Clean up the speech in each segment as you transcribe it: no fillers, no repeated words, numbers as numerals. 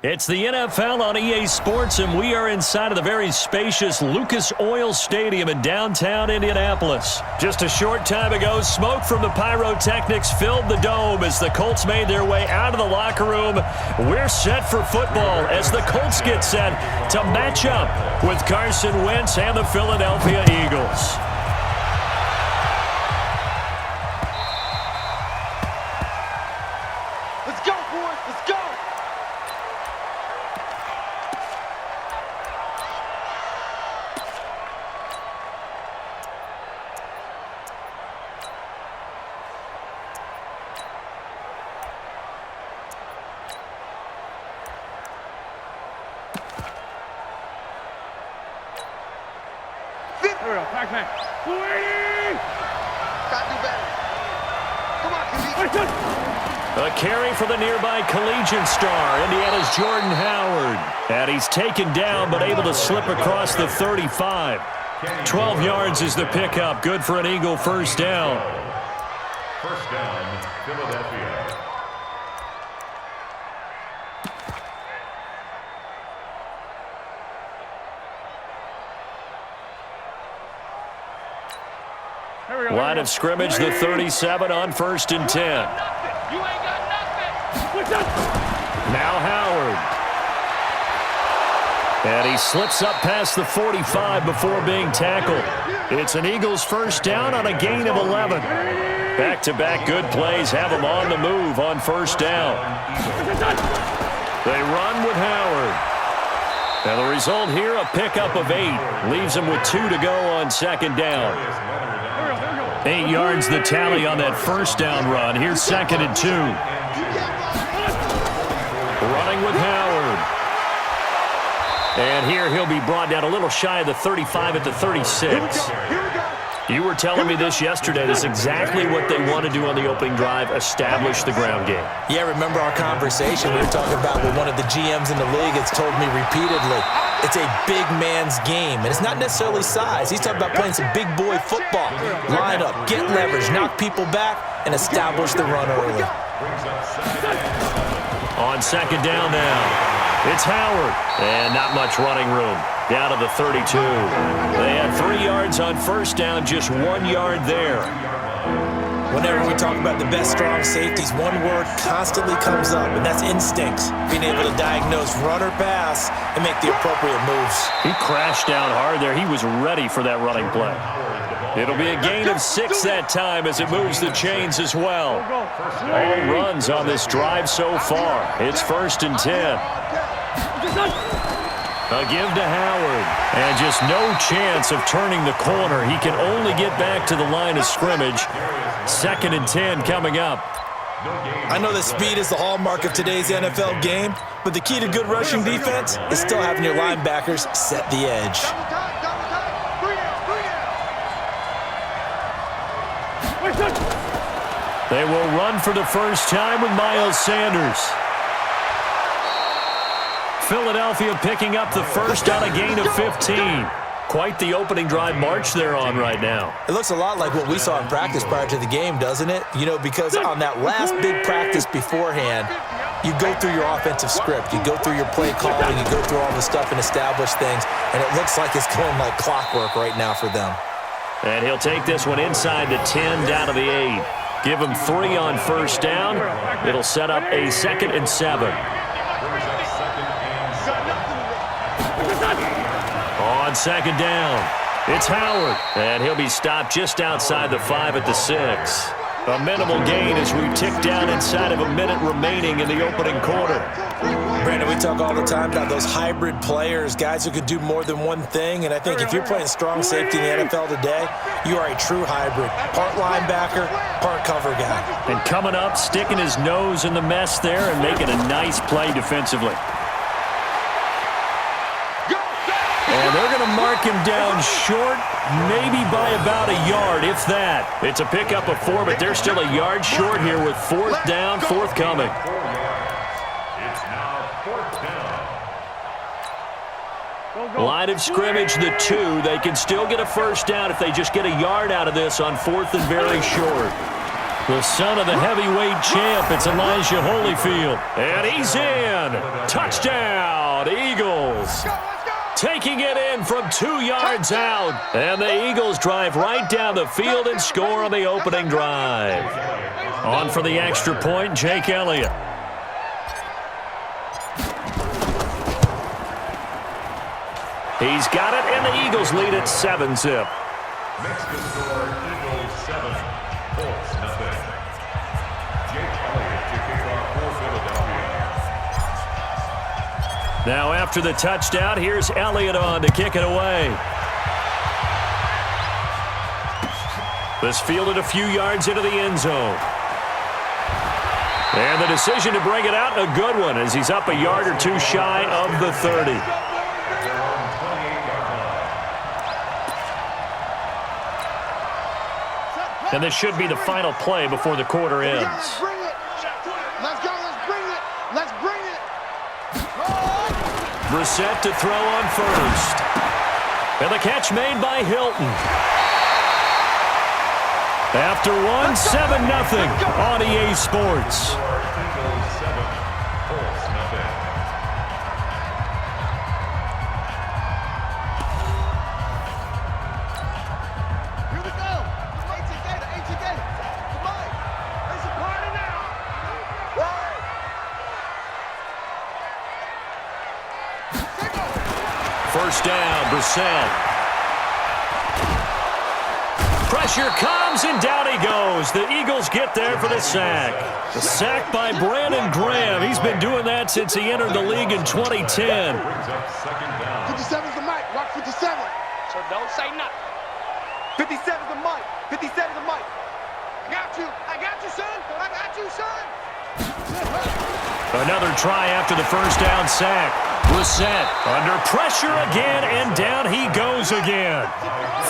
It's the NFL on EA Sports, and we are inside of the very spacious Lucas Oil Stadium in downtown Indianapolis. Just a short time ago, smoke from the pyrotechnics filled the dome as the Colts made their way out of the locker room. We're set for football as the Colts get set to match up with Carson Wentz and the Philadelphia Eagles. Let's go, boys. Let's go. Pac-Man. Gotta do better. Come on, Khalid. A carry for the nearby collegiate star, Indiana's Jordan Howard. And he's taken down but able to slip across the 35. 12 yards is the pickup. Good for an Eagle first down. First down, Philadelphia. Line of scrimmage, the 37 on 1st and 10. You ain't got nothing. Now Howard. And he slips up past the 45 before being tackled. It's an Eagles first down on a gain of 11. Back-to-back good plays have them on the move on first down. They run with Howard. And the result here, a pickup of 8. Leaves them with 2 to go on second down. 8 yards the tally on that first down run. Here's 2nd and 2. Running with Howard. And here he'll be brought down a little shy of the 35 at the 36. You were telling me this yesterday. That's exactly what they want to do on the opening drive, establish the ground game. Yeah, remember our conversation we were talking about with one of the GMs in the league has told me repeatedly. It's a big man's game, and it's not necessarily size. He's talking about playing some big boy football. Line up, get leverage, knock people back, and establish the run early. On second down now, it's Howard, and not much running room. Down to the 32. They had 3 yards on first down, just 1 yard there. Whenever we talk about the best strong safeties, one word constantly comes up, and that's instincts. Being able to diagnose run or pass and make the appropriate moves. He crashed down hard there. He was ready for that running play. It'll be a gain of 6 that time as it moves the chains as well. All runs on this drive so far. It's 1st and 10. A give to Howard. And just no chance of turning the corner. He can only get back to the line of scrimmage. 2nd and 10 coming up. I know that speed is the hallmark of today's NFL game, but the key to good rushing defense is still having your linebackers set the edge. They will run for the first time with Miles Sanders. Philadelphia picking up the first on a gain of 15. Quite the opening drive march they're on right now. It looks a lot like what we saw in practice prior to the game, doesn't it? You know, because on that last big practice beforehand, you go through your offensive script, you go through your play calling, you go through all the stuff and establish things, and it looks like it's going like clockwork right now for them. And he'll take this one inside the 10 down to the 8. Give him 3 on first down. It'll set up a 2nd and 7. On second down, it's Howard, and he'll be stopped just outside the 5 at the 6. A minimal gain as we tick down inside of a minute remaining in the opening quarter. Brandon, we talk all the time about those hybrid players, guys who could do more than one thing, and I think if you're playing strong safety in the NFL today, you are a true hybrid. Part linebacker, part cover guy. And coming up, sticking his nose in the mess there and making a nice play defensively. And they're going to mark him down short, maybe by about a yard, if that. It's a pickup of 4, but they're still a yard short here with 4th down, forthcoming. It's now 4th down. Line of scrimmage, the 2. They can still get a first down if they just get a yard out of this on 4th and very short. The son of the heavyweight champ, it's Elijah Holyfield. And he's in. Touchdown, Eagles. Taking it in from 2 yards out. And the Eagles drive right down the field and score on the opening drive. On for the extra point, Jake Elliott. He's got it, and the Eagles lead at 7-zip. Makes the score Eagles 7, Colts nothing. Jake Elliott to kick off for Philadelphia. Now after the touchdown, here's Elliott on to kick it away. This fielded a few yards into the end zone. And the decision to bring it out, a good one, as he's up a yard or two shy of the 30. And this should be the final play before the quarter ends. Let's bring it. Let's go. Let's bring it. Let's bring it. Brissett to throw on first. And the catch made by Hilton. After one, 7-0 on EA Sports. Eagles 7, Colts nothing. Here we go. ATK. Come on. It's a party now. First down, Brissett. Pressure comes, and down he goes. The Eagles get there for the sack. The sack by Brandon Graham. He's been doing that since he entered the league in 2010. Brings up second down. 57's the mic. Rock 57. So don't say nothing. 57's the mic. 57's the mic. I got you, son. I got you, son. Another try after the first down sack. Brissett under pressure again, and down he goes again.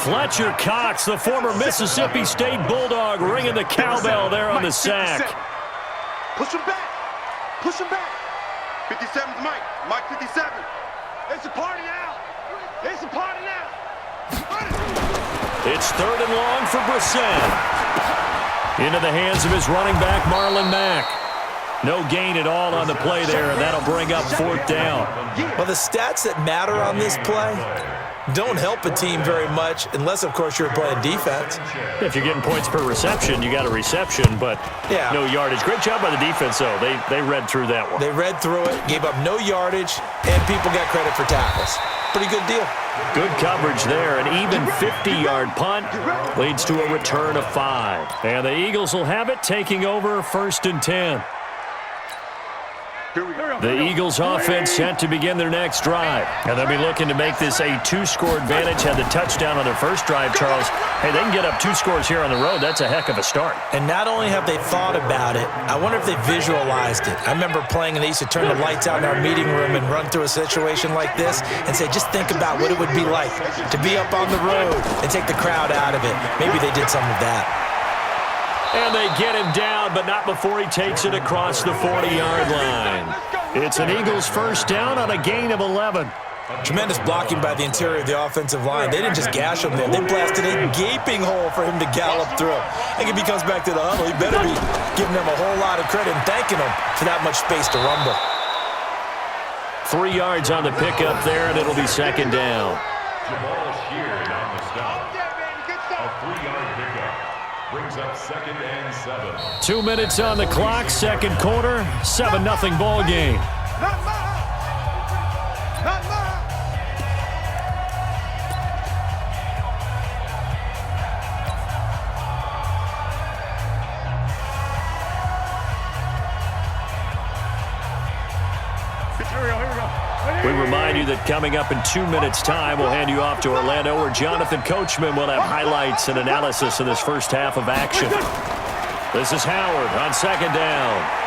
Fletcher Cox, the former Mississippi State Bulldog, ringing the cowbell there on the sack. Push him back. Push him back. 57's Mike. Mike 57. It's a party now. It's a party now. It's third and long for Brissett. Into the hands of his running back, Marlon Mack. No gain at all on the play there, and that'll bring up fourth down. Well, the stats that matter on this play don't help a team very much unless, of course, you're playing defense. If you're getting points per reception, you got a reception, but no yardage. Great job by the defense, though. They read through that one. They read through it, gave up no yardage, and people got credit for tackles. Pretty good deal. Good coverage there. An even 50-yard punt leads to a return of 5. And the Eagles will have it, taking over 1st and 10. The Eagles offense set to begin their next drive. And they'll be looking to make this a 2-score advantage. Had the touchdown on their first drive, Charles. Hey, they can get up 2 scores here on the road. That's a heck of a start. And not only have they thought about it, I wonder if they visualized it. I remember playing and they used to turn the lights out in our meeting room and run through a situation like this and say, just think about what it would be like to be up on the road and take the crowd out of it. Maybe they did some of that. And they get him down, but not before he takes it across the 40-yard line. It's an Eagles first down on a gain of 11. Tremendous blocking by the interior of the offensive line. They didn't just gash him there. They blasted a gaping hole for him to gallop through. I think if he comes back to the huddle, he better be giving them a whole lot of credit and thanking them for that much space to rumble. 3 yards on the pickup there, and it'll be second down. Jamal Sheard on the stop. A 3-yard pickup. Brings up 2nd and 7. 2 minutes on the clock, second quarter, 7-0 ball game. Not mine. Not mine. We remind you that coming up in 2 minutes' time, we'll hand you off to Orlando, where Jonathan Coachman will have highlights and analysis of this first half of action. This is Howard on second down.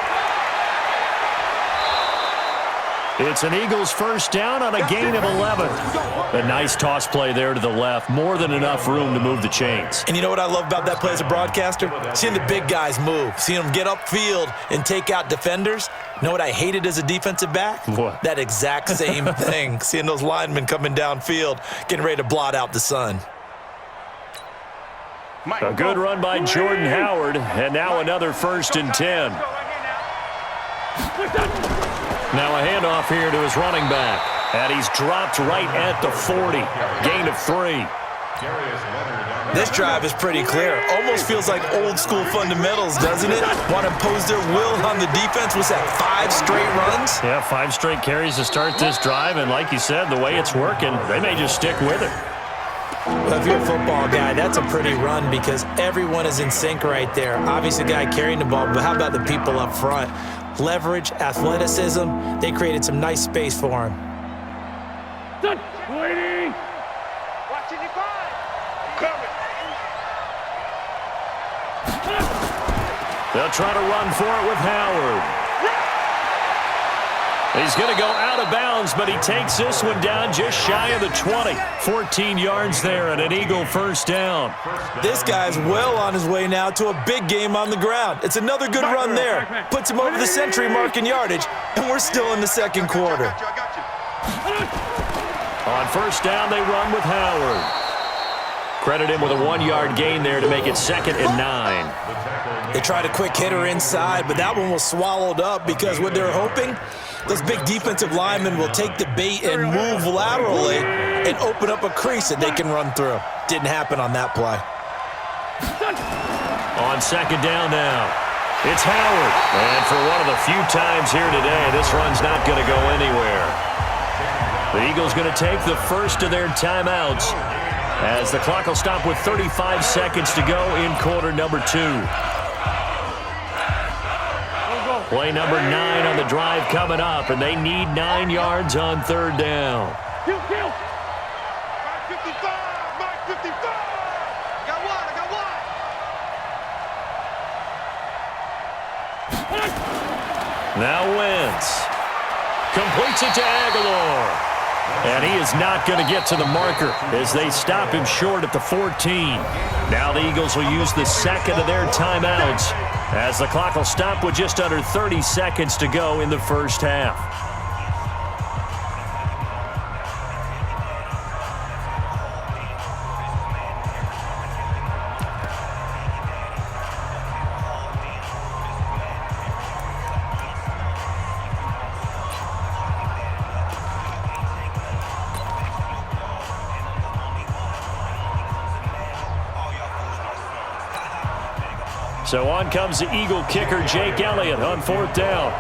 It's an Eagles first down on a gain of 11. A nice toss play there to the left. More than enough room to move the chains. And you know what I love about that play as a broadcaster? Seeing the big guys move. Seeing them get upfield and take out defenders. You know what I hated as a defensive back? What? That exact same thing. Seeing those linemen coming downfield, getting ready to blot out the sun. A good run by Jordan Howard, and now another 1st and 10. Now a handoff here to his running back, and he's dropped right at the 40. Gain of 3. This drive is pretty clear. Almost feels like old school fundamentals, doesn't it? Want to impose their will on the defense. Was that 5 straight runs? Yeah, 5 straight carries to start this drive, and like you said, the way it's working, they may just stick with it. Well, if you're a football guy, that's a pretty run because everyone is in sync right there. Obviously, the guy carrying the ball, but how about the people up front? Leverage, athleticism, they created some nice space for him. Waiting. Watching you five. Coming. They'll try to run for it with Howard. He's going to go out of bounds, but he takes this one down just shy of the 20. 14 yards there and an Eagle 1st down. This guy's well on his way now to a big game on the ground. It's another good run there. Puts him over the century mark in yardage, and we're still in the 2nd quarter. On 1st down, they run with Howard. Credit him with a 1-yard gain there to make it 2nd and 9. They tried a quick hitter inside, but that one was swallowed up because what they're hoping, those big defensive linemen will take the bait and move laterally and open up a crease that they can run through. Didn't happen on that play. On 2nd down now, it's Howard. And for one of the few times here today, this run's not going to go anywhere. The Eagles going to take the first of their timeouts as the clock will stop with 35 seconds to go in quarter number 2. Play number 9 on the drive coming up, and they need 9 yards on 3rd down. Mike 55! Mike 55! I got one! Now Wentz completes it to Aguilar. And he is not going to get to the marker as they stop him short at the 14. Now the Eagles will use the 2nd of their timeouts as the clock will stop with just under 30 seconds to go in the 1st half. So on comes the Eagle kicker, Jake Elliott, on 4th down.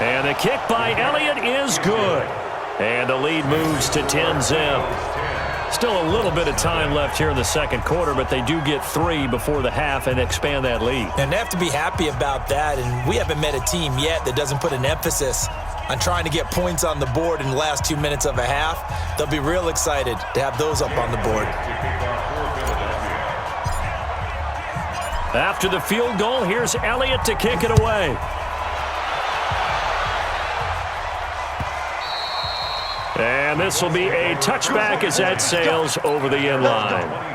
And the kick by Elliott is good. And the lead moves to 10-0. Still a little bit of time left here in the 2nd quarter, but they do get 3 before the half and expand that lead. And they have to be happy about that, and we haven't met a team yet that doesn't put an emphasis on trying to get points on the board in the last 2 minutes of a half. They'll be real excited to have those up on the board. After the field goal, here's Elliott to kick it away. And this will be a touchback as that sails over the end line.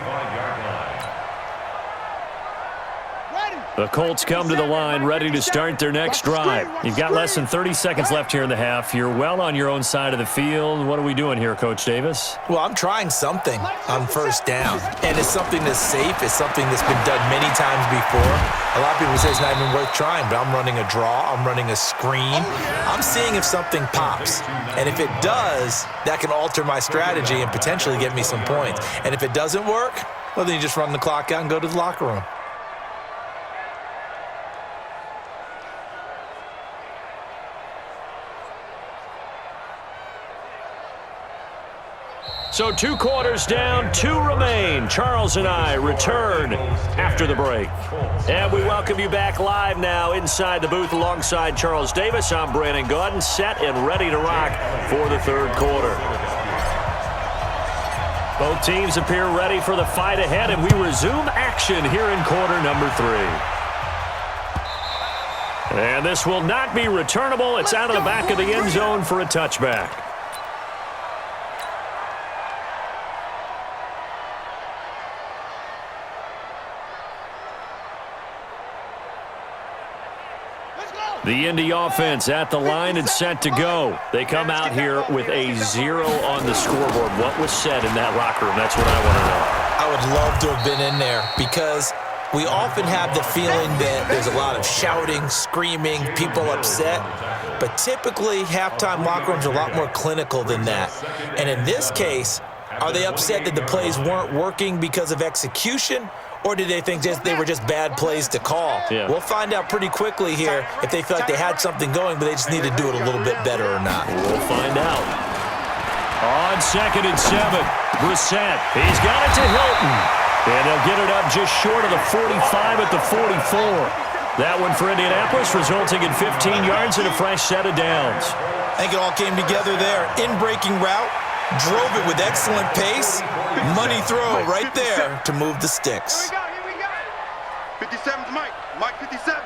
The Colts come to the line ready to start their next drive. You've got less than 30 seconds left here in the half. You're well on your own side of the field. What are we doing here, Coach Davis? Well, I'm trying something on 1st down, and it's something that's safe. It's something that's been done many times before. A lot of people say it's not even worth trying, but I'm running a draw. I'm running a screen. I'm seeing if something pops, and if it does, that can alter my strategy and potentially get me some points. And if it doesn't work, well, then you just run the clock out and go to the locker room. So 2 quarters down, 2 remain. Charles and I return after the break. And we welcome you back live now inside the booth alongside Charles Davis. I'm Brandon Gaudin, set and ready to rock for the 3rd quarter. Both teams appear ready for the fight ahead, and we resume action here in quarter number 3. And this will not be returnable. It's out of the back of the end zone for a touchback. Let's go! The Indy offense at the line and set to go. They come out here with a 0 on the scoreboard. What was said in that locker room? That's what I want to know. I would love to have been in there because we often have the feeling that there's a lot of shouting, screaming, people upset. But typically, halftime locker rooms are a lot more clinical than that. And in this case, are they upset that the plays weren't working because of execution? Or did they think they were just bad plays to call? Yeah. We'll find out pretty quickly here if they feel like they had something going, but they just need to do it a little bit better or not. We'll find out. On 2nd and 7, Brissett. He's got it to Hilton. And they'll get it up just short of the 45 at the 44. That one for Indianapolis, resulting in 15 yards and a fresh set of downs. I think it all came together there. In-breaking route, drove it with excellent pace. Money throw right there to move the sticks. Here we go. 57's Mike. Mike 57.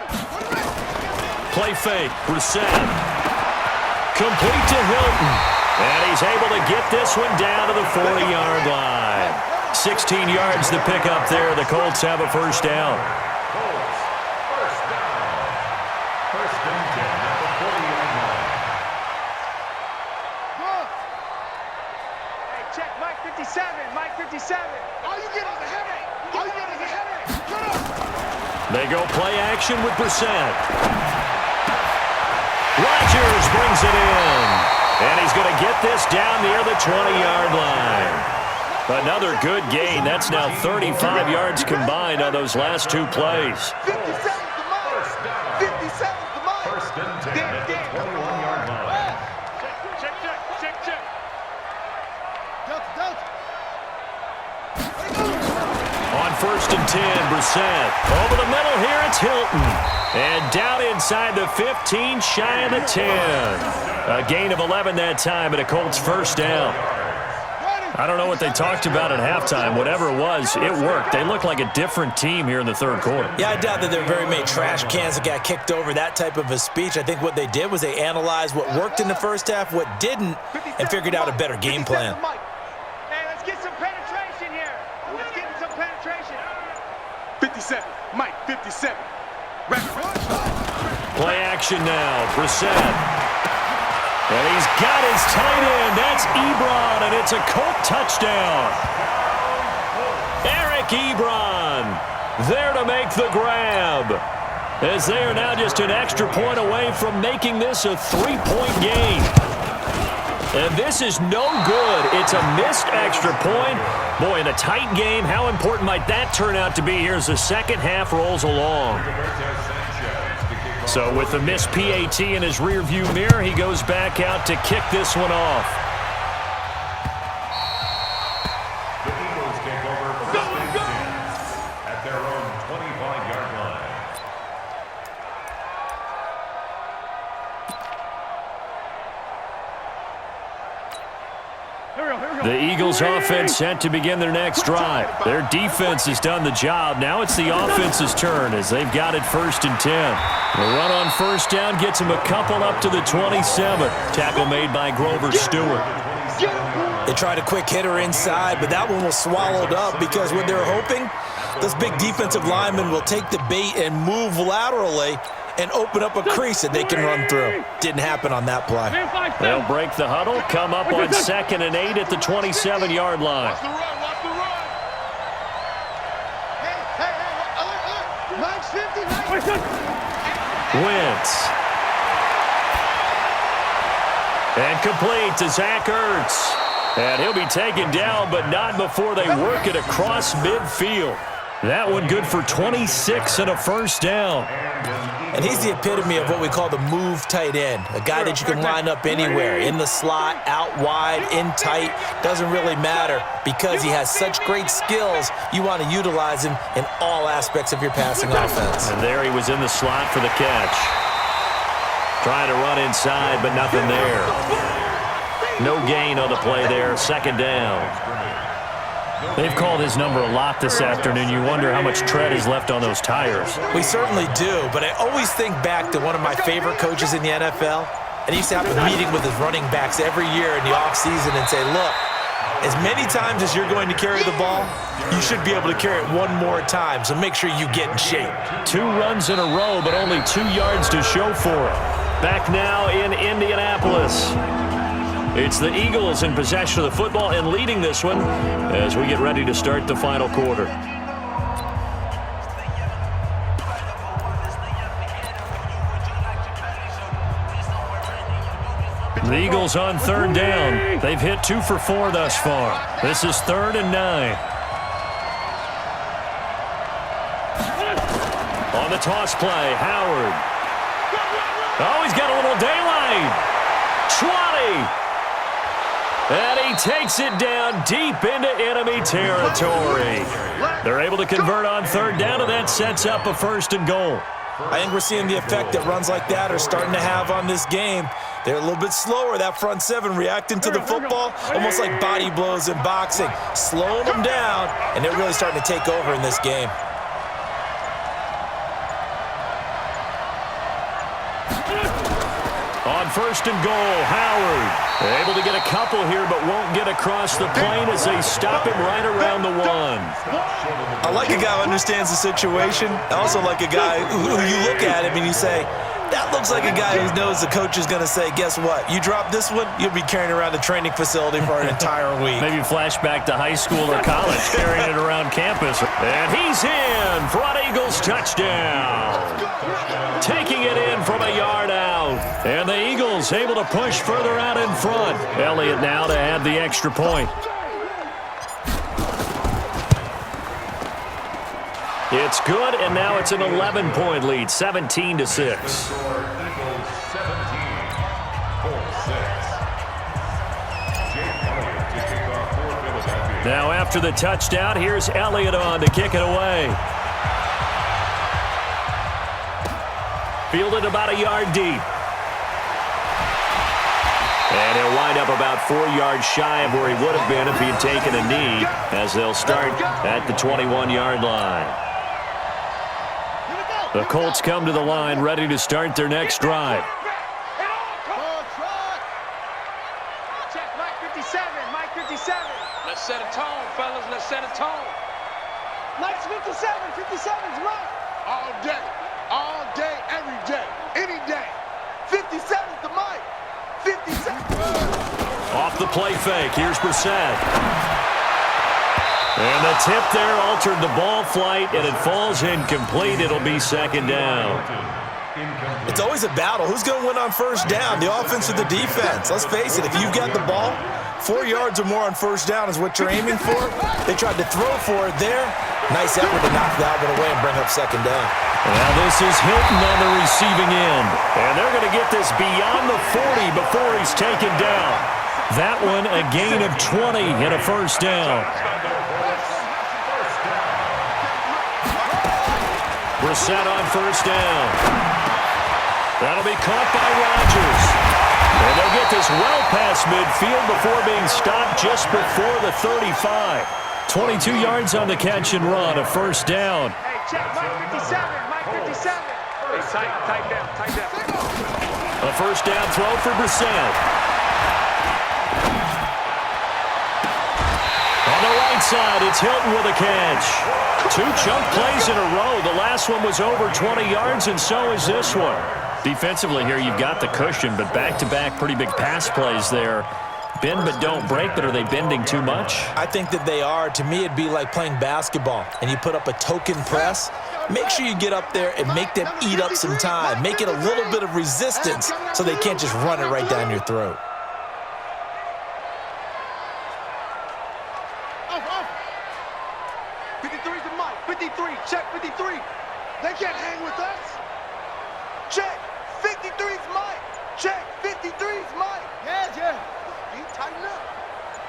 Play fake, Brissett. Complete to Hilton. And he's able to get this one down to the 40-yard line. 16 yards to pick up there. The Colts have a first down. First and 10 at the 40-yard line. Hey, check Mike 57. Mike 57. All you get is a headache. All you get is a headache. Shut up. They go play action with Brissett. Rodgers brings it in. And he's going to get this down near the 20-yard line. Another good gain. That's now 35 yards combined on those last two plays. 57's the Mike. 57's the Mike. First and 10 at the 21-yard line. Check. On 1st and 10, Brissett. Over the middle here, it's Hilton. And down inside the 15, shy of the 10. A gain of 11 that time, and a Colts first down. I don't know what they talked about at halftime. Whatever it was, it worked. They looked like a different team here in the third quarter. Yeah, I doubt that there were very many trash cans that got kicked over, that type of a speech. I think what they did was they analyzed what worked in the first half, what didn't, and figured out a better game plan. Hey, let's get some penetration here. Let's get some penetration. 57. Mike 57. Play action now. Brissett. And he's got his tight end. That's Ebron, and it's a Colt touchdown. Eric Ebron there to make the grab, as they are now just an extra point away from making this a three-point game. And this is no good. It's a missed extra point. Boy, in a tight game, how important might that turn out to be here as the second half rolls along? So with the missed PAT in his rearview mirror, he goes back out to kick this one off. The Eagles take over first and 10 at their own 25-yard line. The Eagles offense set to begin their next drive. Their defense has done the job. Now it's the offense's turn as they've got it 1st and 10. The run on first down gets them a couple up to the 27. Tackle made by Grover Stewart. They tried a quick hitter inside, but that one was swallowed up because what they're hoping, those big defensive linemen will take the bait and move laterally and open up a crease that they can run through. Didn't happen on that play. They'll break the huddle, come up on 2nd and 8 at the 27-yard line. Watch the run. Hey, Mike's 50. Wentz. And complete to Zach Ertz. And he'll be taken down, but not before they work it across midfield. That one good for 26 and a first down. And he's the epitome of what we call the move tight end, a guy that you can line up anywhere, in the slot, out wide, in tight, doesn't really matter because he has such great skills. You want to utilize him in all aspects of your passing offense. And there he was in the slot for the catch. Trying to run inside, but nothing there. No gain on the play there, 2nd down. They've called his number a lot this afternoon. You wonder how much tread is left on those tires. We certainly do, but I always think back to one of my favorite coaches in the NFL, and he used to have a meeting with his running backs every year in the offseason and say, look, As many times as you're going to carry the ball, you should be able to carry it one more time, so make sure you get in shape. 2 runs in a row, but only 2 yards to show for it. Back now in Indianapolis. It's the Eagles in possession of the football and leading this one as we get ready to start the final quarter. The Eagles on 3rd down. They've hit 2 for 4 thus far. This is 3rd and 9. On the toss play, Howard. Oh, he's got a little daylight. 20. And he takes it down deep into enemy territory. They're able to convert on 3rd down, and that sets up a 1st and goal. I think we're seeing the effect that runs like that are starting to have on this game. They're a little bit slower, that front 7, reacting to the football, almost like body blows in boxing, slowing them down, and they're really starting to take over in this game. On 1st and goal, Howard. Able to get a couple here, but won't get across the plane as they stop him right around the 1. I like a guy who understands the situation. I also like a guy who you look at him and you say, that looks like a guy who knows the coach is going to say, guess what? You drop this one, you'll be carrying around the training facility for an entire week. Maybe flashback to high school or college, carrying it around campus. And he's in for an Eagles touchdown. Taking it in from a yard out. And the Eagles able to push further out in front. Elliott now to add the extra point. It's good, and now it's an 11-point lead, 17-6. Eagles 17, Colts 6. Jake Elliott to kick off for Philadelphia. Now after the touchdown, here's Elliott on to kick it away. Fielded about a yard deep. And he'll wind up about 4 yards shy of where he would have been if he had taken a knee, as they'll start at the 21-yard line. The Colts come to the line, ready to start their next drive. Check, Mike 57, Mike 57. Let's set a tone, fellas, let's set a tone. Mike's 57, 57's Mike. All day, every day, any day. 57's the Mike. 57. Off the play fake, here's Brissett. And the tip there altered the ball flight, and it falls incomplete. It'll be 2nd down. It's always a battle. Who's going to win on 1st down, the offense or the defense? Let's face it, if you've got the ball, 4 yards or more on 1st down is what you're aiming for. They tried to throw for it there. Nice effort to knock that one away and bring up 2nd down. Now this is Hilton on the receiving end. And they're going to get this beyond the 40 before he's taken down. That one a gain of 20 and a 1st down. Brissett on 1st down. That'll be caught by Rodgers. And they'll get this well past midfield before being stopped just before the 35. 22 yards on the catch and run, a 1st down. Hey, check, Mike 57, Mike 57. Hey, tight down. A 1st down throw for Brissett. On the right side, it's Hilton with a catch. 2 chunk plays in a row. The last one was over 20 yards, and so is this one. Defensively here, you've got the cushion, but back-to-back pretty big pass plays there. Bend but don't break, but are they bending too much? I think that they are. To me, it'd be like playing basketball, and you put up a token press. Make sure you get up there and make them eat up some time. Make it a little bit of resistance so they can't just run it right down your throat. 53's the Mike. 53. Check 53. They can't hang with us. Check. 53's Mike. Check. 53's Mike. Yeah. D, tighten up.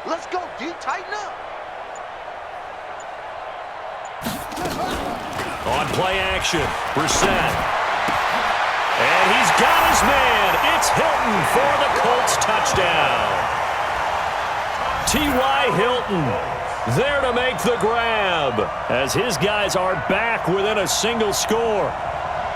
Let's go, D. Tighten up. On play action, Brissett. And he's got his man. It's Hilton for the Colts touchdown. T.Y. Hilton there to make the grab as his guys are back within a single score.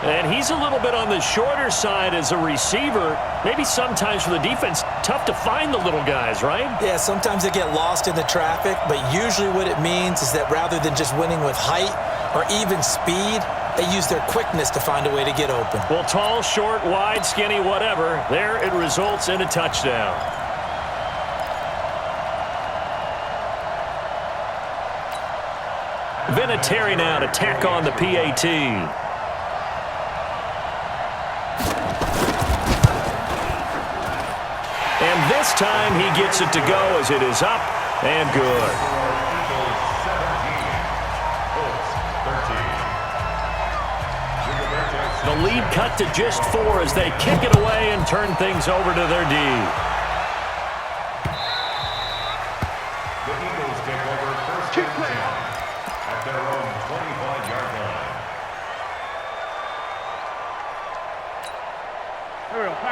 And he's a little bit on the shorter side as a receiver. Maybe sometimes for the defense, tough to find the little guys, right? Yeah, sometimes they get lost in the traffic, but usually what it means is that rather than just winning with height or even speed, they use their quickness to find a way to get open. Well, tall, short, wide, skinny, whatever, there it results in a touchdown. Vinatieri now to tack on the PAT. And this time he gets it to go as it is up and good. The lead cut to just 4 as they kick it away and turn things over to their D. The Eagles take over first and 10 at their own 25-yard line.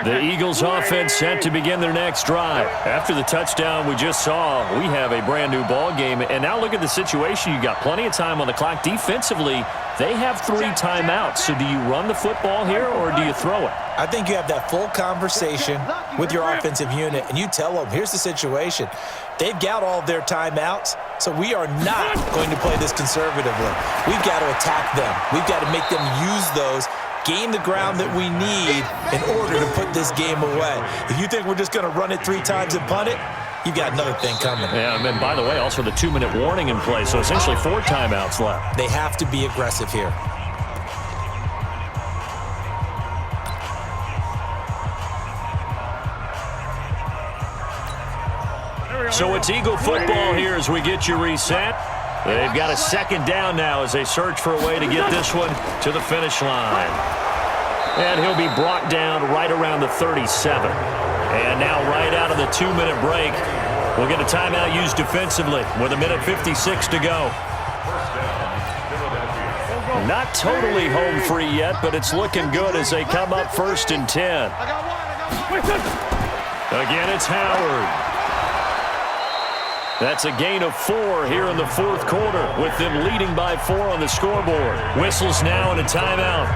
The Eagles offense set to begin their next drive. After the touchdown we just saw, we have a brand new ball game. And now look at the situation. You got plenty of time on the clock. Defensively, they have 3 timeouts. So do you run the football here or do you throw it? I think you have that full conversation with your offensive unit, and you tell them, here's the situation. They've got all their timeouts, so we are not going to play this conservatively. We've got to attack them. We've got to make them use those, gain the ground that we need in order to put this game away. If you think we're just going to run it 3 times and punt it, you've got another thing coming. Yeah, and by the way, also the 2-minute warning in play, so essentially 4 timeouts left. They have to be aggressive here. So it's Eagle football here as we get you reset. They've got a second down now as they search for a way to get this one to the finish line. And he'll be brought down right around the 37. And now right out of the 2-minute break, we'll get a timeout used defensively with 1:56 to go. Not totally home free yet, but it's looking good as they come up 1st and 10. Again, it's Howard. That's a gain of 4 here in the 4th quarter, with them leading by 4 on the scoreboard. Whistles now and a timeout.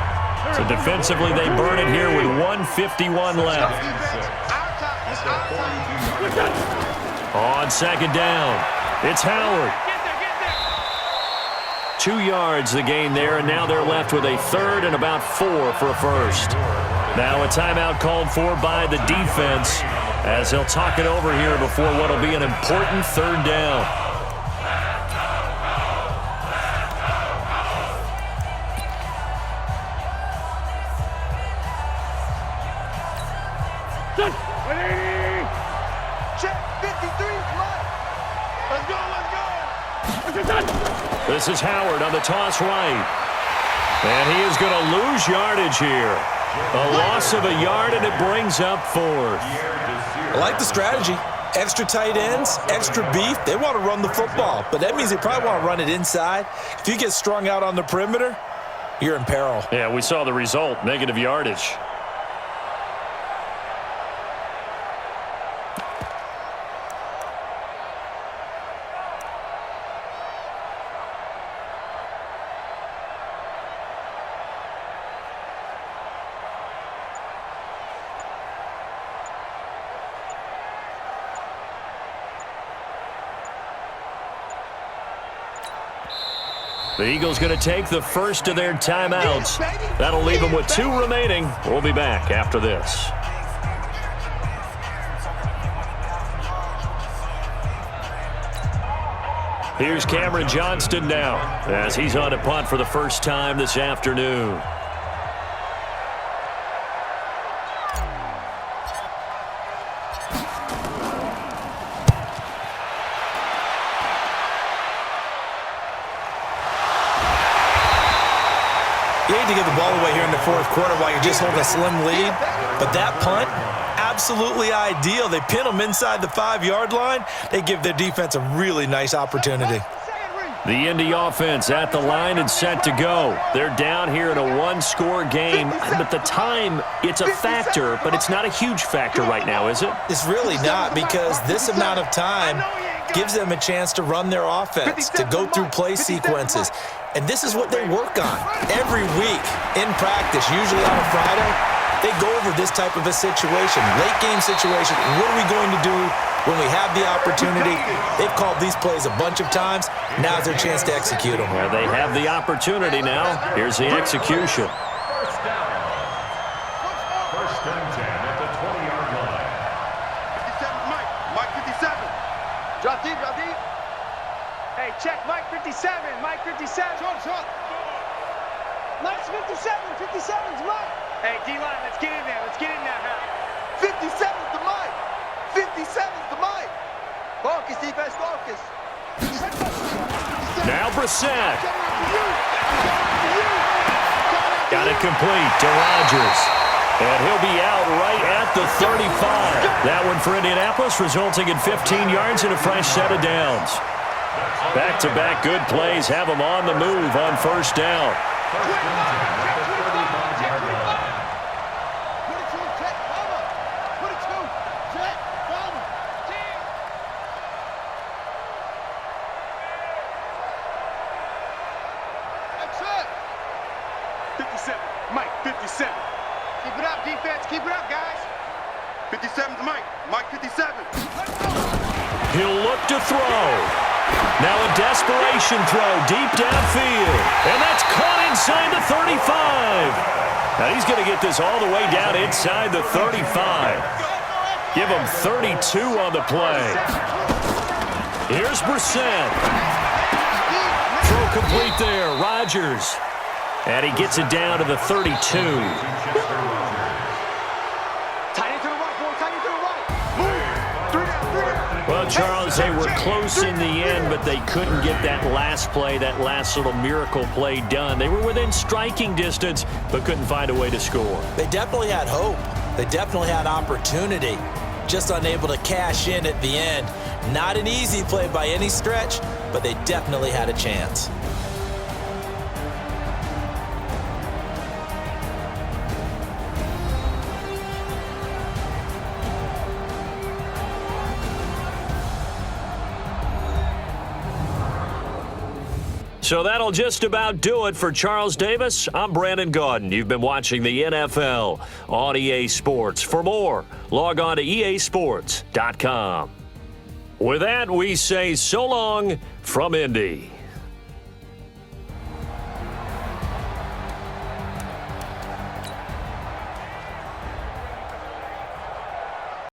So defensively, they burn it here with 1:51 left. On second down, it's Howard. 2 yards the gain there, and now they're left with a 3rd and about 4 for a first. Now a timeout called for by the defense as they'll talk it over here before what will be an important 3rd down. Check, 53's mine. Let's go. This is Howard on the toss right. And he is going to lose yardage here. A loss of a yard, and it brings up 4th. I like the strategy. Extra tight ends, extra beef. They want to run the football, but that means they probably want to run it inside. If you get strung out on the perimeter, you're in peril. Yeah, we saw the result, negative yardage. The Eagles going to take the first of their timeouts. That'll leave them with 2 remaining. We'll be back after this. Here's Cameron Johnston now as he's on a punt for the first time this afternoon. You hate to give the ball away here in the 4th quarter while you're just holding a slim lead, but that punt, absolutely ideal. They pin them inside the 5-yard line. They give their defense a really nice opportunity. The Indy offense at the line and set to go. They're down here in a 1-score game, but the time, it's a factor, but it's not a huge factor right now, is it? It's really not, because this amount of time gives them a chance to run their offense, to go through play sequences. And this is what they work on every week in practice, usually on a Friday. They go over this type of a situation, late game situation. What are we going to do when we have the opportunity? They've called these plays a bunch of times. Now's their chance to execute them. Well, they have the opportunity now. Here's the execution. First down. First and 10 at the 20-yard line. 57, Mike. Mike 57. Drop deep, drop deep. Hey, check Mike 57. Mike 57. Short. Mike's 57. 57's Mike. Hey, D-line, let's get in there. Let's get in there, Hal. 57's the Mike. 57's the Mike. Focus, defense, focus. Now Brissett. Got it complete to Rodgers. And he'll be out right at the 35. That one for Indianapolis, resulting in 15 yards and a fresh set of downs. Back-to-back good plays have them on the move on first down. First and 10 at the 35-yard line. Mike 57. Keep it up, defense. Keep it up, guys. 57's Mike. Mike 57. He'll look to throw. Now a desperation throw deep downfield. And that's caught inside the 35. Now he's going to get this all the way down inside the 35. Give him 32 on the play. Here's Brissett. Throw complete there. Rodgers. And he gets it down to the 32. Tight end to the right, boy. Tight end to the right. Move. Three down. Well, Charles, they were close in the end, but they couldn't get that last play, that last little miracle play done. They were within striking distance, but couldn't find a way to score. They definitely had hope. They definitely had opportunity. Just unable to cash in at the end. Not an easy play by any stretch, but they definitely had a chance. So that'll just about do it for Charles Davis. I'm Brandon Gaudin. You've been watching the NFL on EA Sports. For more, log on to easports.com. With that, we say so long from Indy.